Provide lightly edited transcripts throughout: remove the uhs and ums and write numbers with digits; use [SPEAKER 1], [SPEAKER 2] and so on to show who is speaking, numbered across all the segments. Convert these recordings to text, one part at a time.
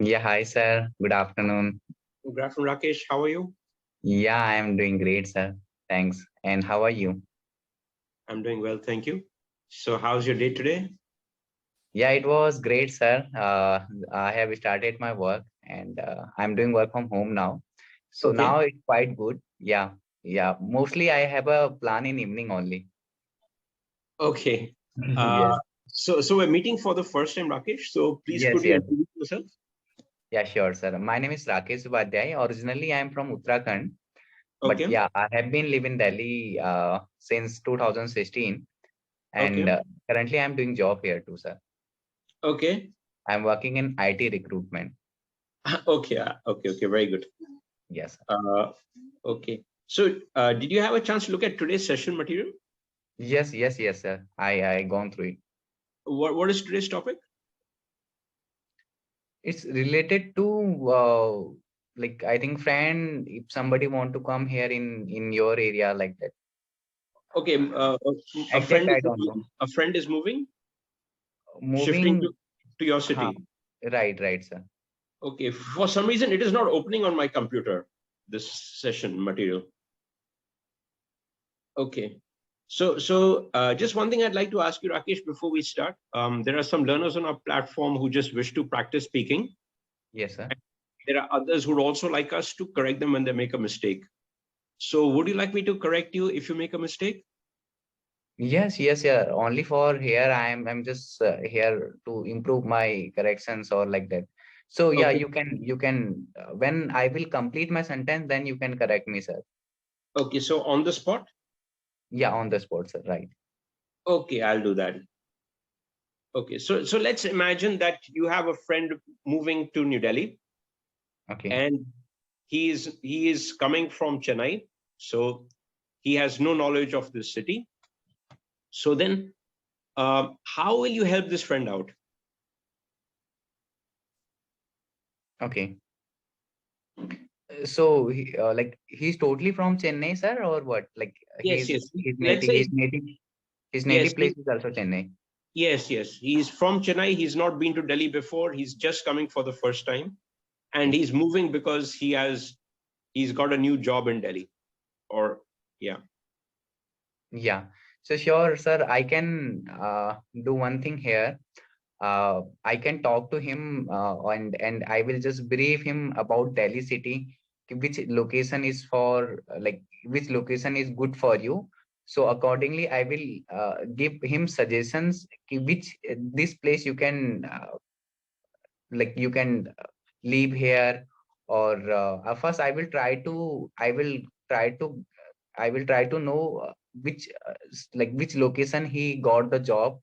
[SPEAKER 1] Yeah, hi sir. Good afternoon.
[SPEAKER 2] Good afternoon, Rakesh. How are you?
[SPEAKER 1] Yeah, I am doing great, sir. Thanks. And how are you?
[SPEAKER 2] I'm doing well, thank you. So, how's your day today?
[SPEAKER 1] Yeah, it was great, sir. I have started my work and I'm doing work from home now. So now
[SPEAKER 2] Okay.
[SPEAKER 1] it's quite good. Yeah, yeah. Mostly I have a plan in evening only.
[SPEAKER 2] Okay.
[SPEAKER 1] Yes.
[SPEAKER 2] Uh, so we're meeting for the first time, Rakesh. So, please
[SPEAKER 1] Yes,
[SPEAKER 2] could you
[SPEAKER 1] yes.
[SPEAKER 2] introduce yourself?
[SPEAKER 1] Yeah, sure, sir. My name is Rakesh Upadhyay. Originally, I am from Uttarakhand, but
[SPEAKER 2] Okay.
[SPEAKER 1] yeah, I have been living Delhi since 2016, and
[SPEAKER 2] Okay.
[SPEAKER 1] currently I'm doing job here too, sir.
[SPEAKER 2] Okay.
[SPEAKER 1] I'm working in IT recruitment.
[SPEAKER 2] Okay. Okay. Okay. Very good.
[SPEAKER 1] Yes.
[SPEAKER 2] Uh, okay. So, did you have a chance to look at today's session material?
[SPEAKER 1] Yes, sir. I gone through it.
[SPEAKER 2] What is today's topic?
[SPEAKER 1] It's related to like I think friend if somebody want to come here in your area like that.
[SPEAKER 2] Okay. A
[SPEAKER 1] Exact
[SPEAKER 2] friend
[SPEAKER 1] I
[SPEAKER 2] is
[SPEAKER 1] don't know.
[SPEAKER 2] a friend is moving, shifting
[SPEAKER 1] Moving,
[SPEAKER 2] to your
[SPEAKER 1] huh,
[SPEAKER 2] city.
[SPEAKER 1] right, sir.
[SPEAKER 2] Okay. For some reason, it is not opening on my computer. This session material. Okay. So just one thing I'd like to ask you, Rakesh, before we start. There are some learners on our platform who just wish to practice speaking.
[SPEAKER 1] Yes, sir.
[SPEAKER 2] There are others who would also like us to correct them when they make a mistake. So would you like me to correct you if you make a mistake?
[SPEAKER 1] Yes, yeah. Only for here I'm just here to improve my corrections or like that. So yeah,
[SPEAKER 2] Okay.
[SPEAKER 1] you can when I will complete my sentence, then you can correct me, sir.
[SPEAKER 2] Okay. So on the spot?
[SPEAKER 1] Yeah, on the spot, sir. Right.
[SPEAKER 2] Okay, I'll do that. Okay. So let's imagine that you have a friend moving to New Delhi
[SPEAKER 1] Okay.
[SPEAKER 2] and he is coming from Chennai. So he has no knowledge of this city. So then how will you help this friend out?
[SPEAKER 1] Okay. So like he's totally from Chennai, sir, or what? Like
[SPEAKER 2] Yes,
[SPEAKER 1] he's
[SPEAKER 2] yes.
[SPEAKER 1] his
[SPEAKER 2] Let's
[SPEAKER 1] native
[SPEAKER 2] say
[SPEAKER 1] his native his
[SPEAKER 2] yes,
[SPEAKER 1] native place is also Chennai.
[SPEAKER 2] yes. He's from Chennai. He's not been to Delhi before. He's just coming for the first time, and
[SPEAKER 1] Okay.
[SPEAKER 2] he's moving because he's got a new job in Delhi. Or yeah,
[SPEAKER 1] Yeah. So sure, sir. I can do one thing here. I can talk to him and I will just brief him about Delhi city, which location is for like which location is good for you. So accordingly, I will give him suggestions which this place you can like you can live here or first I will try to know which like which location he got the job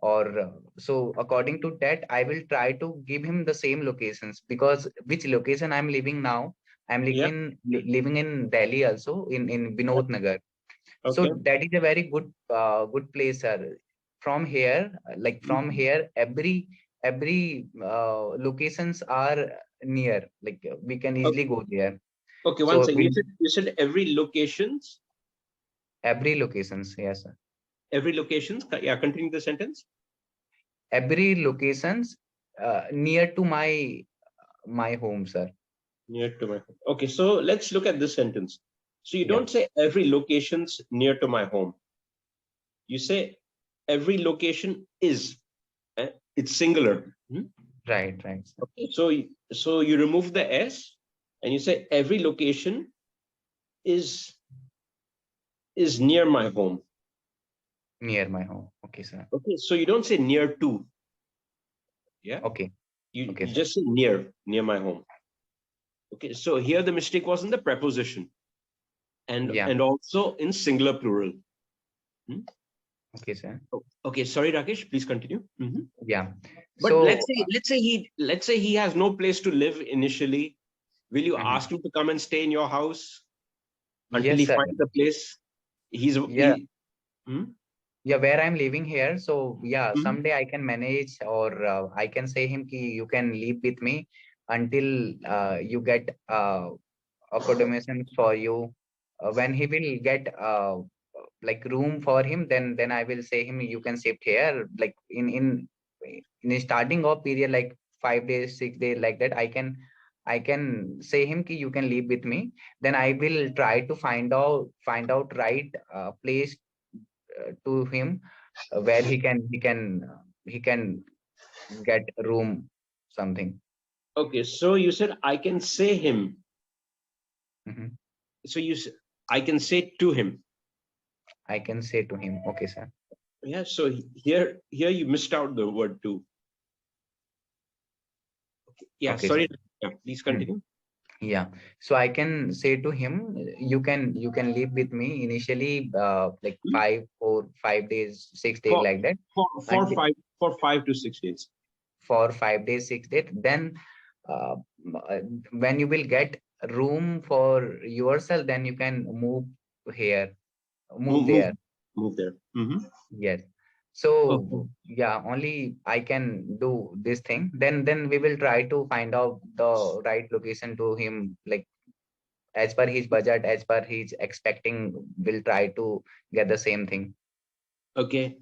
[SPEAKER 1] or so according to that I will try to give him the same locations because which location I'm living now. I'm
[SPEAKER 2] yeah,
[SPEAKER 1] living in Delhi also in Binod Nagar. So
[SPEAKER 2] okay,
[SPEAKER 1] that is a very good place, sir. From here like from here every locations are near, like we can easily
[SPEAKER 2] okay.
[SPEAKER 1] go there.
[SPEAKER 2] Okay, one
[SPEAKER 1] So
[SPEAKER 2] second.
[SPEAKER 1] we
[SPEAKER 2] You said
[SPEAKER 1] every locations, yes sir.
[SPEAKER 2] every locations. Yeah, continue the sentence.
[SPEAKER 1] Every locations near to my home, sir.
[SPEAKER 2] Near to my home. Okay, so let's look at this sentence. So you
[SPEAKER 1] Yeah,
[SPEAKER 2] don't say every locations near to my home. You say every location is. It's singular. Hmm?
[SPEAKER 1] right sir.
[SPEAKER 2] Okay, so you remove the s and you say every location is is near my home.
[SPEAKER 1] Near my home, okay sir.
[SPEAKER 2] Okay, so you don't say near to. Yeah,
[SPEAKER 1] Okay,
[SPEAKER 2] you
[SPEAKER 1] okay
[SPEAKER 2] you
[SPEAKER 1] sir.
[SPEAKER 2] just say near my home. Okay, so here the mistake was in the preposition and
[SPEAKER 1] Yeah,
[SPEAKER 2] and also in singular plural. Hmm?
[SPEAKER 1] okay sir.
[SPEAKER 2] Okay, sorry, Rakesh, please continue. Mhm.
[SPEAKER 1] Yeah,
[SPEAKER 2] But let's
[SPEAKER 1] so
[SPEAKER 2] say he has no place to live initially. Will you
[SPEAKER 1] mhm.
[SPEAKER 2] ask him to come and stay in your house until
[SPEAKER 1] Yes
[SPEAKER 2] he
[SPEAKER 1] sir.
[SPEAKER 2] finds a place? He's
[SPEAKER 1] Yeah,
[SPEAKER 2] he. Hmm?
[SPEAKER 1] yeah, where I'm living here, so yeah,
[SPEAKER 2] Mhm.
[SPEAKER 1] someday I can manage or I can say him ki you can live with me until you get accommodation for you. When he will get like room for him, then I will say him you can shift here like in the starting of period like 5 days, 6 days, like that, I can say him ki you can live with me. Then I will try to find out right place to him, where he can get room, something.
[SPEAKER 2] Okay, so you said I can say him.
[SPEAKER 1] Mhm.
[SPEAKER 2] So I can say to him.
[SPEAKER 1] I can say to him, okay, sir.
[SPEAKER 2] Yeah. So here you missed out the word to. Yeah.
[SPEAKER 1] Okay, sir.
[SPEAKER 2] Sorry. Yeah. Please
[SPEAKER 1] Hmm.
[SPEAKER 2] continue.
[SPEAKER 1] Yeah. So I can say to him, you can live with me initially, like
[SPEAKER 2] Hmm?
[SPEAKER 1] 5 or 5 days, 6 days,
[SPEAKER 2] For
[SPEAKER 1] like that.
[SPEAKER 2] for for
[SPEAKER 1] And
[SPEAKER 2] 5 to 6 days.
[SPEAKER 1] for 5 days, 6 days, then uh, uh, when you will get room for yourself, then you can here, move
[SPEAKER 2] Move move
[SPEAKER 1] there.
[SPEAKER 2] move there. Hmm.
[SPEAKER 1] Yes.
[SPEAKER 2] Okay.
[SPEAKER 1] So yeah, only I can do this thing. Then we will try to find out the right location to him, like as per his budget, as per his expecting, we'll try to get the same thing.
[SPEAKER 2] Okay.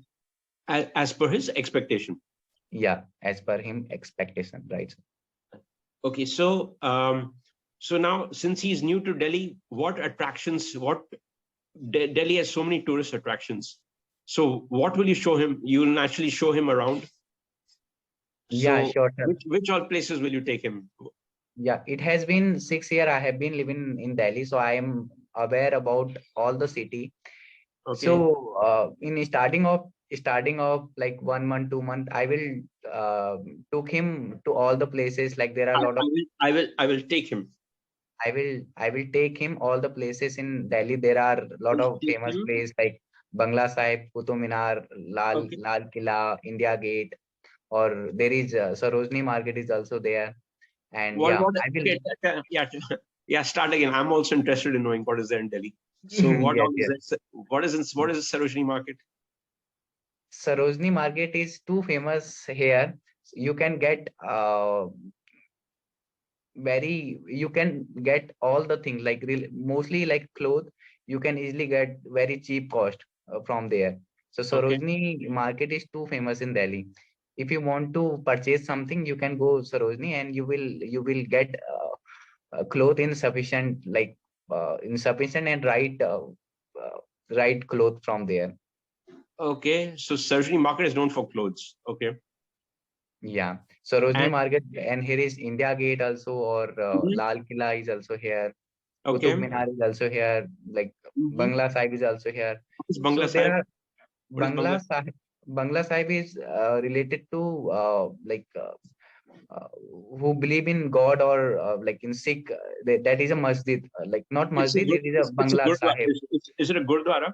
[SPEAKER 2] As per his expectation.
[SPEAKER 1] Yeah, as per him expectation, right?
[SPEAKER 2] Okay. So now since he's new to Delhi, what attractions? Delhi has so many tourist attractions. So what will you show him? You will naturally show him around.
[SPEAKER 1] Yeah,
[SPEAKER 2] So
[SPEAKER 1] sure, sir.
[SPEAKER 2] which all places will you take him?
[SPEAKER 1] Yeah, it has been 6 years I have been living in Delhi, so I am aware about all the city.
[SPEAKER 2] Okay.
[SPEAKER 1] So in starting of like 1 month, 2 month, I will took him to all the places. Like there are a lot of
[SPEAKER 2] I will take him.
[SPEAKER 1] I will take him all the places in Delhi. There are a lot
[SPEAKER 2] Will
[SPEAKER 1] of
[SPEAKER 2] take
[SPEAKER 1] famous
[SPEAKER 2] him.
[SPEAKER 1] places like Bangla Sahib, Qutub Minar,
[SPEAKER 2] Okay.
[SPEAKER 1] Lal Killa, India Gate, or there is Sarojini Market is also there. And
[SPEAKER 2] What
[SPEAKER 1] yeah,
[SPEAKER 2] what?
[SPEAKER 1] I will.
[SPEAKER 2] Okay. Yeah. Yeah. Start again. I'm also interested in knowing what is there in Delhi. So what
[SPEAKER 1] Yes,
[SPEAKER 2] all is
[SPEAKER 1] yes.
[SPEAKER 2] there? What is the Sarojini Market?
[SPEAKER 1] Sarojini Market is too famous here. You can get you can get all the things like mostly like clothes. You can easily get very cheap cost from there. So
[SPEAKER 2] Okay.
[SPEAKER 1] Sarojini Market is too famous in Delhi. If you want to purchase something, you can go Sarojini, and you will get cloth in sufficient, like insufficient and right cloth from there.
[SPEAKER 2] Okay. So Sarojini Market is known for clothes. Okay.
[SPEAKER 1] Yeah, Sarojini
[SPEAKER 2] And
[SPEAKER 1] Market, and here is India Gate also, or
[SPEAKER 2] mhm,
[SPEAKER 1] Lal Killa is also here. Qutub
[SPEAKER 2] okay.
[SPEAKER 1] Minar is also here. Like
[SPEAKER 2] Mm-hmm.
[SPEAKER 1] Bangla Sahib is also here.
[SPEAKER 2] What is
[SPEAKER 1] So
[SPEAKER 2] Bangla
[SPEAKER 1] there
[SPEAKER 2] Sahib?
[SPEAKER 1] are
[SPEAKER 2] What is Bangla?
[SPEAKER 1] Bangla Sahib. Bangla Sahib is related to uh, who believe in God, or like in Sikh. That is a masjid, like not
[SPEAKER 2] It's a
[SPEAKER 1] masjid.
[SPEAKER 2] good.
[SPEAKER 1] It is a
[SPEAKER 2] It's a
[SPEAKER 1] Bangla
[SPEAKER 2] Gurdwara.
[SPEAKER 1] Sahib.
[SPEAKER 2] Is it a Gurdwara?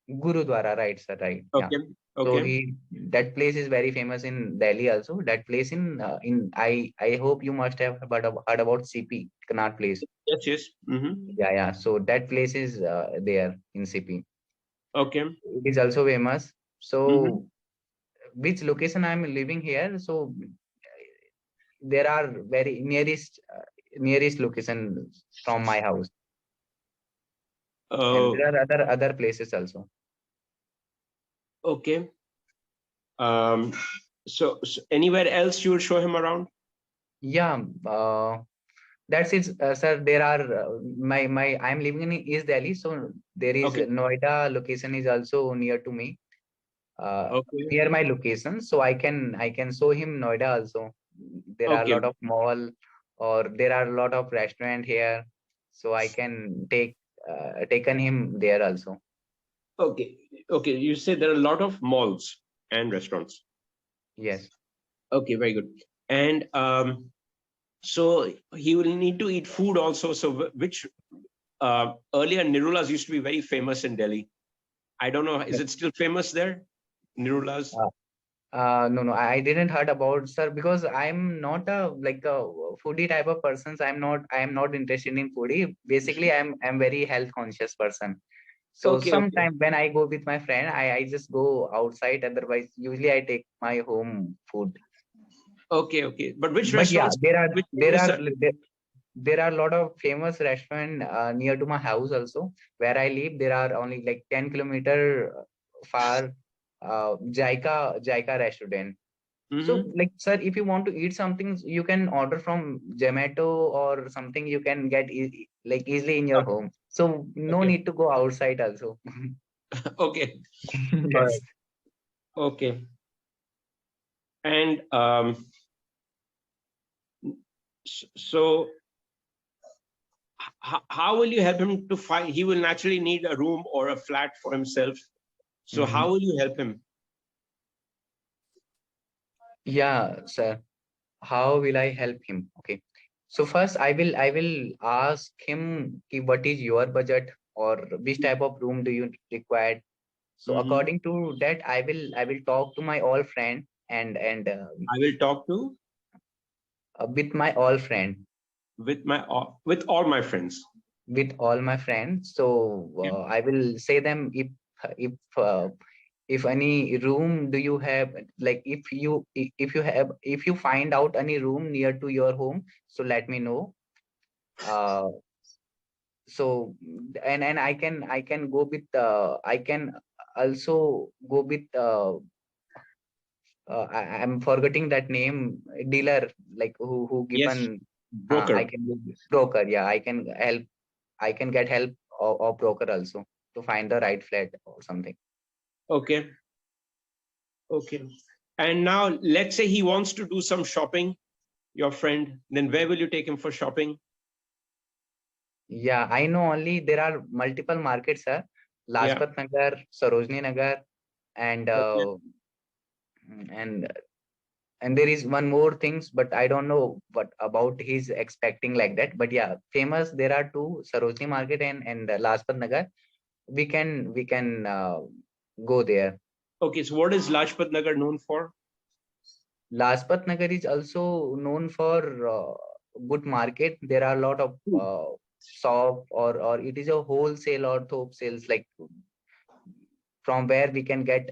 [SPEAKER 1] Gurudwara, right, sir, right. Yeah.
[SPEAKER 2] Okay.
[SPEAKER 1] So
[SPEAKER 2] Okay.
[SPEAKER 1] that place is very famous in Delhi also. That place in I hope you must have heard about CP, Connaught Place.
[SPEAKER 2] Yes. Yes. Mm-hmm.
[SPEAKER 1] Yeah, yeah. So that place is there in CP.
[SPEAKER 2] Okay.
[SPEAKER 1] It is also famous.
[SPEAKER 2] Mm-hmm.
[SPEAKER 1] So which location I'm living here? So there are very nearest location from my house, and
[SPEAKER 2] Uh,
[SPEAKER 1] there are other places also.
[SPEAKER 2] okay. Um, so anywhere else you will show him around?
[SPEAKER 1] Yeah. That's it, sir. There are I'm living in East Delhi, so there is
[SPEAKER 2] Okay.
[SPEAKER 1] Noida location is also near to me, uh,
[SPEAKER 2] Okay.
[SPEAKER 1] near my location. So I can show him Noida also. There are a
[SPEAKER 2] Okay.
[SPEAKER 1] lot of mall, or there are a lot of restaurant here, so I can taken him there also.
[SPEAKER 2] Okay. Okay. You say there are a lot of malls and restaurants.
[SPEAKER 1] Yes.
[SPEAKER 2] Okay. Very good. And so he will need to eat food also. So which earlier Nirulas used to be very famous in Delhi. I don't know. Is it still famous there? Nirulas.
[SPEAKER 1] Uh, no, no, I didn't heard about, sir, because I'm not a like a foodie type of person. So I am not interested in foodie. Basically, I'm very health conscious person. So
[SPEAKER 2] Okay. Okay.
[SPEAKER 1] sometime when I go with my friend, I just go outside. Otherwise, usually I take my home food.
[SPEAKER 2] Okay. Okay. But which
[SPEAKER 1] But yeah,
[SPEAKER 2] restaurants?
[SPEAKER 1] there are
[SPEAKER 2] Which
[SPEAKER 1] there
[SPEAKER 2] famous?
[SPEAKER 1] are there are a lot of famous restaurant near to my house also. Where I live, there are only like 10 kilometer far Jaika restaurant. So,
[SPEAKER 2] Mm-hmm.
[SPEAKER 1] like, sir, if you want to eat something, you can order from Zomato or something. You can get like easily in your home. So, no
[SPEAKER 2] Okay.
[SPEAKER 1] need to go outside also.
[SPEAKER 2] Okay. All
[SPEAKER 1] Yes.
[SPEAKER 2] right. Okay. And so how will you help him to find? He will naturally need a room or a flat for himself. So
[SPEAKER 1] Hmm.
[SPEAKER 2] how will you help him?
[SPEAKER 1] Yeah, sir. How will I help him? Okay. So first, I will ask him ki what is your budget or which type of room do you require. So
[SPEAKER 2] Mm-hmm.
[SPEAKER 1] according to that, I will talk to my all friend and
[SPEAKER 2] I will talk to
[SPEAKER 1] with my all friend
[SPEAKER 2] with all my friends.
[SPEAKER 1] with all my friends. So
[SPEAKER 2] Okay.
[SPEAKER 1] I will say them if uh, if any room do you have, like if you find out any room near to your home, so let me know. Uh, so and I can go with I can also go with I'm forgetting that name, dealer, like who
[SPEAKER 2] Yes,
[SPEAKER 1] given I
[SPEAKER 2] broker.
[SPEAKER 1] can go with broker. Yeah, I can help. I can get help of broker also to find the right flat or something.
[SPEAKER 2] Okay. Okay. And now let's say he wants to do some shopping, your friend, then where will you take him for shopping?
[SPEAKER 1] Yeah, I know only there are multiple markets, sir.
[SPEAKER 2] Yeah.
[SPEAKER 1] Lajpat Nagar, Sarojini Nagar, and
[SPEAKER 2] Okay.
[SPEAKER 1] uh, and and there is one more things, but I don't know what about he's expecting like that. But yeah, famous there are two, Sarojini Market and Lajpat Nagar. We can go there.
[SPEAKER 2] Okay. So what is Lajpat Nagar known for?
[SPEAKER 1] Lajpat Nagar is also known for good market. There are a lot of
[SPEAKER 2] Food.
[SPEAKER 1] shop or it is a wholesale or thought sales, like from where we can get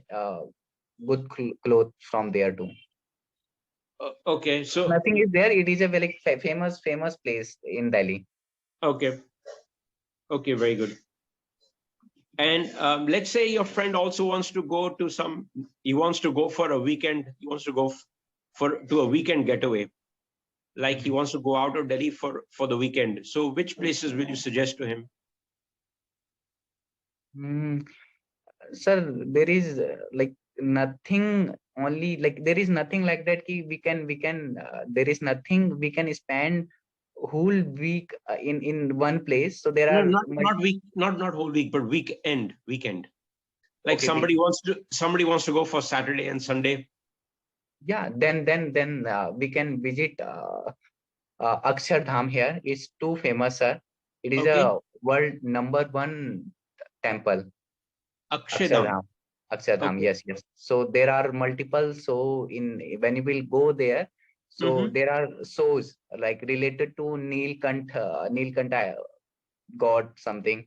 [SPEAKER 1] good clothes from there too.
[SPEAKER 2] Okay. So
[SPEAKER 1] Nothing is there. It is a very famous place in Delhi.
[SPEAKER 2] okay. Okay. Very good. And let's say your friend also wants to go to some. He wants to go for a weekend. He wants to go for to a weekend getaway. Like he
[SPEAKER 1] Mhm.
[SPEAKER 2] wants to go out of Delhi for the weekend. So which places will you suggest to him?
[SPEAKER 1] Hmm. Sir, there is like nothing only like there is nothing like that ki we can there is nothing we can spend whole week in one place. So there
[SPEAKER 2] No,
[SPEAKER 1] are
[SPEAKER 2] not week, not whole week, but weekend. Weekend. Like
[SPEAKER 1] okay week.
[SPEAKER 2] somebody wants to go for Saturday and Sunday.
[SPEAKER 1] Yeah, then we can visit Akshardham here. It's too famous, sir. It is
[SPEAKER 2] Okay.
[SPEAKER 1] a world number one temple.
[SPEAKER 2] Akshedam.
[SPEAKER 1] Akshardham. Akshardham,
[SPEAKER 2] Okay.
[SPEAKER 1] yes, yes. So there are multiple. So in when you will go there, so
[SPEAKER 2] Mm-hmm.
[SPEAKER 1] there are shows like related to Neelkantha god something,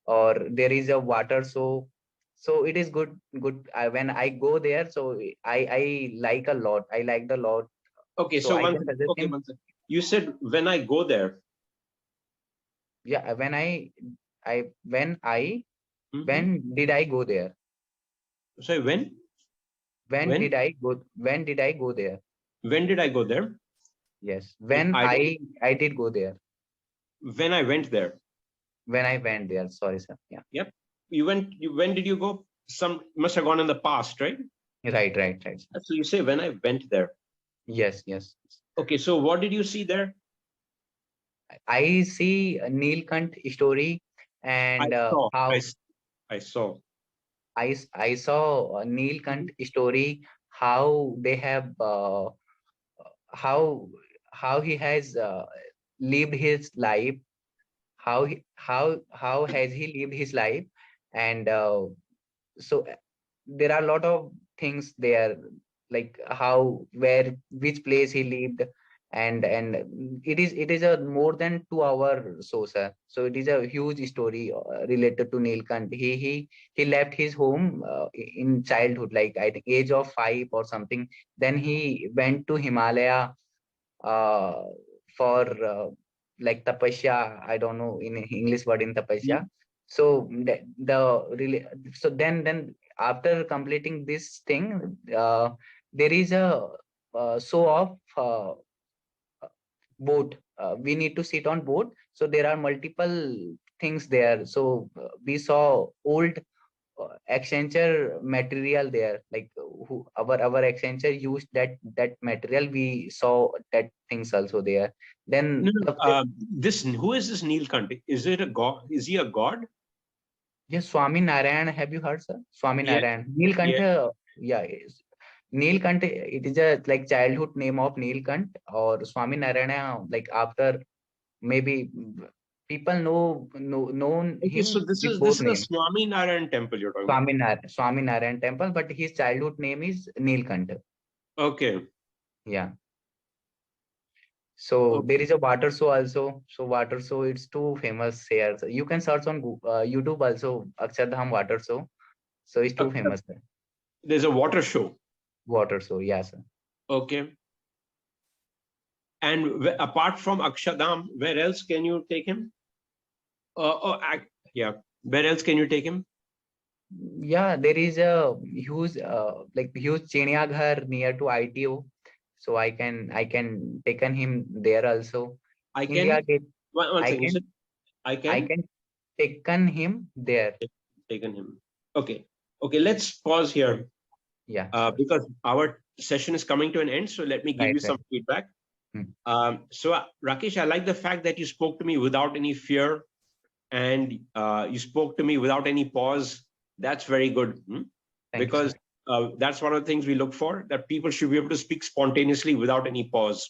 [SPEAKER 1] or there is a water show. So it is good. When I go there, so I like a lot. I like the lot.
[SPEAKER 2] Okay.
[SPEAKER 1] So
[SPEAKER 2] So
[SPEAKER 1] I
[SPEAKER 2] one
[SPEAKER 1] can
[SPEAKER 2] thing.
[SPEAKER 1] suggest
[SPEAKER 2] Okay,
[SPEAKER 1] him.
[SPEAKER 2] one thing. You said when I go there.
[SPEAKER 1] Yeah, I
[SPEAKER 2] Mm-hmm.
[SPEAKER 1] when did I go there?
[SPEAKER 2] Sorry, when?
[SPEAKER 1] When did
[SPEAKER 2] When?
[SPEAKER 1] I go? When did I go there?
[SPEAKER 2] When did I go there?
[SPEAKER 1] Yes, when
[SPEAKER 2] I don't.
[SPEAKER 1] I did go there.
[SPEAKER 2] When I went there.
[SPEAKER 1] When I went there. Sorry, sir. Yeah.
[SPEAKER 2] Yep. You went. When did you go? Some must have gone in the past, right?
[SPEAKER 1] Right.
[SPEAKER 2] So you say when I went there.
[SPEAKER 1] Yes.
[SPEAKER 2] Okay. So what did you see there?
[SPEAKER 1] I see a Neelkant story
[SPEAKER 2] I
[SPEAKER 1] and
[SPEAKER 2] saw.
[SPEAKER 1] how
[SPEAKER 2] I saw.
[SPEAKER 1] I saw a
[SPEAKER 2] Mhm.
[SPEAKER 1] Neelkant story, how they have how how he has lived his life, how has he lived his life, and so there are a lot of things there, like how where which place he lived, and it is a more than 2 hour show, sir. So it is a huge story related to Neelkant. He left his home in childhood, like I think age of 5 or something. Then he went to Himalaya uh, for like tapasya. I don't know in English word in tapasya.
[SPEAKER 2] Mhm.
[SPEAKER 1] So the really so then after completing this thing, there is a show off boat. We need to sit on boat. So there are multiple things there. So we saw old Accenture material there. Like our Accenture used that material. We saw that things also there.
[SPEAKER 2] No,
[SPEAKER 1] Then
[SPEAKER 2] no. This who is this Neelkant? Is it a god? Is he a god?
[SPEAKER 1] yes, Swami Narayan. Have you heard, sir? Swami
[SPEAKER 2] Yeah,
[SPEAKER 1] Narayan.
[SPEAKER 2] yeah.
[SPEAKER 1] Neelkantha. Yeah. Neelkant, it is a like childhood name of Neelkant or Swami Narayana. Like after maybe people known
[SPEAKER 2] Okay, so
[SPEAKER 1] him
[SPEAKER 2] this
[SPEAKER 1] with
[SPEAKER 2] is
[SPEAKER 1] both
[SPEAKER 2] this is a
[SPEAKER 1] names.
[SPEAKER 2] Swami Narayan temple you're talking about.
[SPEAKER 1] Swami Narayan temple, but his childhood name is Neelkant.
[SPEAKER 2] Okay.
[SPEAKER 1] Yeah. So there
[SPEAKER 2] Okay.
[SPEAKER 1] is a water show also. So water show, it's too famous here. So you can search on YouTube also, Akshardham water show. So it's too
[SPEAKER 2] Uh,
[SPEAKER 1] famous.
[SPEAKER 2] there's a water show.
[SPEAKER 1] Water show, yes.
[SPEAKER 2] Okay. And apart from Akshadam, where else can you take him? Yeah. Where else can you take him?
[SPEAKER 1] Yeah, there is a huge like huge Chiniaghar near to ITO. So I can taken him there also.
[SPEAKER 2] I
[SPEAKER 1] India
[SPEAKER 2] can.
[SPEAKER 1] Gate.
[SPEAKER 2] One
[SPEAKER 1] I
[SPEAKER 2] second. You said
[SPEAKER 1] can
[SPEAKER 2] I
[SPEAKER 1] I
[SPEAKER 2] can
[SPEAKER 1] can taken him there.
[SPEAKER 2] taken him. Okay. Okay. Let's pause here
[SPEAKER 1] Yeah, sure.
[SPEAKER 2] because our session is coming to an end. So let me give
[SPEAKER 1] Right,
[SPEAKER 2] you some
[SPEAKER 1] right.
[SPEAKER 2] feedback.
[SPEAKER 1] Hmm.
[SPEAKER 2] Rakesh, I like the fact that you spoke to me without any fear and you spoke to me without any pause. That's very good.
[SPEAKER 1] Thank you, sir.
[SPEAKER 2] Because that's one of the things we look for, that people should be able to speak spontaneously without any pause.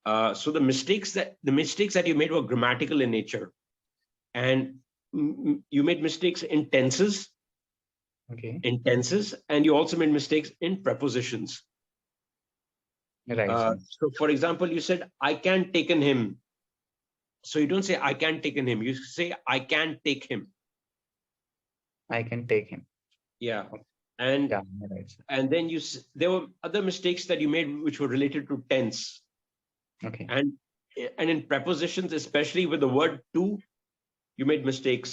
[SPEAKER 2] So the mistakes that you made were grammatical in nature, and you made mistakes
[SPEAKER 1] Okay.
[SPEAKER 2] in tenses, and you also made mistakes in prepositions.
[SPEAKER 1] Right, sir.
[SPEAKER 2] So, for example, you said I can taken him. So you don't say I can taken him. You say I can take him.
[SPEAKER 1] I can take him.
[SPEAKER 2] Yeah,
[SPEAKER 1] Okay.
[SPEAKER 2] and
[SPEAKER 1] Yeah, right, sir.
[SPEAKER 2] and then there were other mistakes that you made which were related to tense,
[SPEAKER 1] Okay.
[SPEAKER 2] and in prepositions, especially with the word to, you made mistakes.